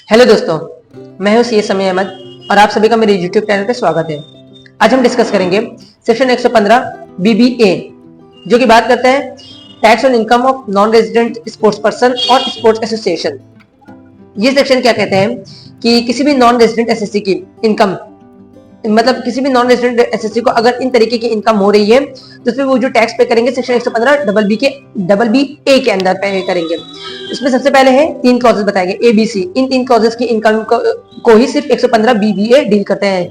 Hello दोस्तों, मैं हूं सी एस समय अहमद और आप सभी का मेरे यूट्यूब चैनल पे स्वागत है। आज हम डिस्कस करेंगे सेक्शन 115 बीबीए, जो कि बात करते हैं tax on income of non resident sports person और स्पोर्ट्स एसोसिएशन। ये सेक्शन क्या कहते हैं कि किसी भी नॉन रेजिडेंट एसएससी की इनकम, मतलब किसी भी नॉन रेजिडेंट एसएससी को अगर इन तरीके की इनकम हो रही है तो उसमें वो जो टैक्स पे करेंगे सेक्शन 115 डबल बी ए के अंदर पे करेंगे। इसमें सबसे पहले है 3 क्लॉजेस बताए गए, ए बी सी। इन 3 क्लॉजेस की इनकम को ही सिर्फ 115 बीबीए डील करते हैं।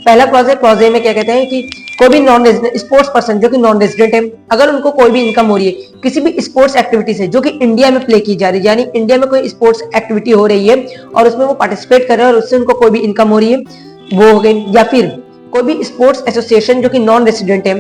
पहला क्लॉज है, क्लॉज ए में क्या कहते हैं कि कोई भी नॉन रेजिडेंट स्पोर्ट्स पर्सन जो कि नॉन रेजिडेंट है, अगर उनको कोई भी इनकम हो रही है किसी भी स्पोर्ट्स एक्टिविटी से जो कि इंडिया में प्ले की जा रही है, यानी इंडिया में कोई स्पोर्ट्स एक्टिविटी हो रही है और उसमें वो पार्टिसिपेट कर रहे हैं और उससे उनको कोई भी इनकम हो रही है, वो हो गई। या फिर कोई भी स्पोर्ट्स एसोसिएशन जो कि नॉन रेसिडेंट है,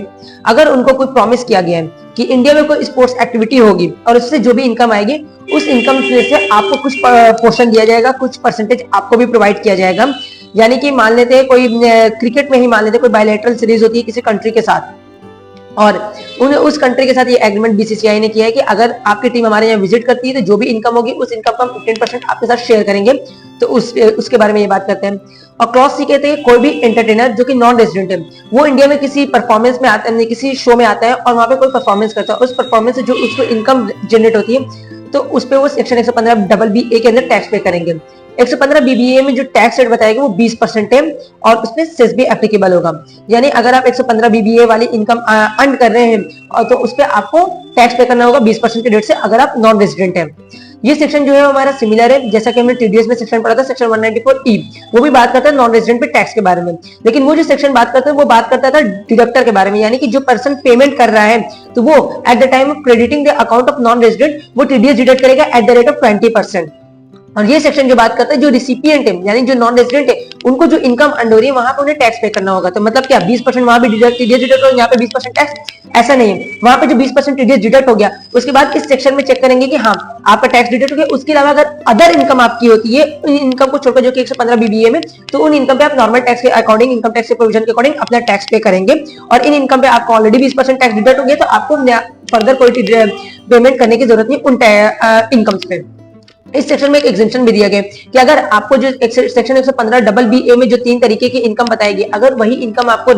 अगर उनको कोई प्रॉमिस किया गया है कि इंडिया में कोई स्पोर्ट्स एक्टिविटी होगी और उससे जो भी इनकम आएगी उस इनकम से आपको कुछ पोर्शन दिया जाएगा, कुछ परसेंटेज आपको भी प्रोवाइड किया जाएगा। यानी कि मान लेते हैं कोई क्रिकेट में ही मान लेते हैं कोई बायलैटरल सीरीज होती है किसी कंट्री के साथ और उन्हें उस कंट्री के साथ ये एग्रीमेंट बीसीसीआई ने किया है कि अगर आपकी टीम हमारे यहाँ विजिट करती है तो जो भी इनकम होगी उस इनकम का हम 15% आपके साथ शेयर करेंगे। तो उसके बारे में ये बात करते हैं। और क्लॉज सी कहते हैं कोई भी एंटरटेनर जो कि नॉन रेजिडेंट है, वो इंडिया में किसी परफॉर्मेंस में आता है, किसी शो में आता है और वहां पे कोई परफॉर्मेंस करता है, उस परफॉर्मेंस से जो उसको इनकम जनरेट होती है तो उस पर वो सेक्शन 115 डबल बी ए के अंदर टैक्स पे करेंगे। 115 बीबीए में जो टैक्स रेट बताएगा वो 20% है और उसमें सेस भी एप्लीकेबल होगा। यानी अगर आप 115 बीबीए वाली इनकम अर्न कर रहे हैं और तो उस पर आपको टैक्स पे करना होगा 20% के रेट से, अगर आप नॉन रेजिडेंट हैं। ये सेक्शन जो है हमारा सिमिलर है, जैसा कि हमने टीडीएस में सेक्शन पढ़ा था सेक्शन 194E, वो भी बात करता है नॉन रेजिडेंट पे टैक्स के बारे में। लेकिन वो जो सेक्शन बात करता है वो बात करता था डिडक्टर के बारे में, यानी कि जो पर्सन पेमेंट कर रहा है तो वो at the time of crediting the account of non resident वो टीडीएस डिडक्ट करेगा एट द रेट ऑफ 20%। और ये सेक्शन जो बात करता है जो रिसिपिएंट है यानी जो नॉन रेजिडेंट है उनको जो इनकम अर्न हो रही है वहां पे उन्हें टैक्स पे करना होगा। तो मतलब क्या 20% वहां भी डिडक्ट और यहाँ पे 20% टैक्स, ऐसा नहीं है। वहां पे जो 20% टीडीएस डिडक्ट हो गया उसके बाद इस सेक्शन में चेक करेंगे कि हाँ आपका टैक्स डिडक्ट हो गया। उसके अलावा अगर अदर इनकम आपकी होती है इनकम को छोड़कर जो कि 115 बीबीए में, तो उन इनकम पे आप नॉर्मल टैक्स के अकॉर्डिंग इनकम टैक्स के प्रोविजन के अकॉर्डिंग अपना टैक्स पे करेंगे। और इन इनकम पे आपको ऑलरेडी 20% टैक्स डिडक्ट हो गया तो आपको फर्दर कोई पेमेंट करने की जरूरत नहीं उन इनकम्स पे। इस सेक्शन में एक एग्जेम्पशन भी दिया गया कि अगर आपको जो सेक्शन 115 डबल बी ए में जो 3 तरीके की इनकम बताएगी, अगर वही इनकम आपको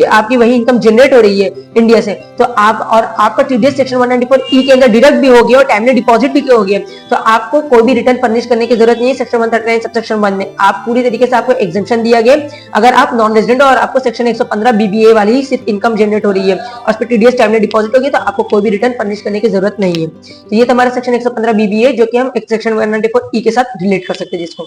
आपकी वही इनकम जनरेट हो रही है इंडिया से, तो आप और आपका टीडीएस सेक्शन 194E के अंदर डिडक्ट भी हो गया और टाइमली डिपॉजिट भी हो गया, तो आपको कोई भी रिटर्न फर्निश करने की जरूरत नहीं है। सेक्शन 139 सबसेक्शन 1 में आप पूरी तरीके से आपको एग्जेम्पशन दिया गया अगर आप नॉन रेजिडेंट और आपको सेक्शन 115 बीबीए वाली ही सिर्फ इनकम जनरेट हो रही है और उस पर टीडीएस टाइमली डिपॉजिट हो गया तो आपको कोई भी रिटर्न फर्निश करने की जरूरत नहीं है। तो ये हमारा सेक्शन 115 बीबीए जो कि हम सेक्शन 194E के साथ रिलेट कर सकते हैं जिसको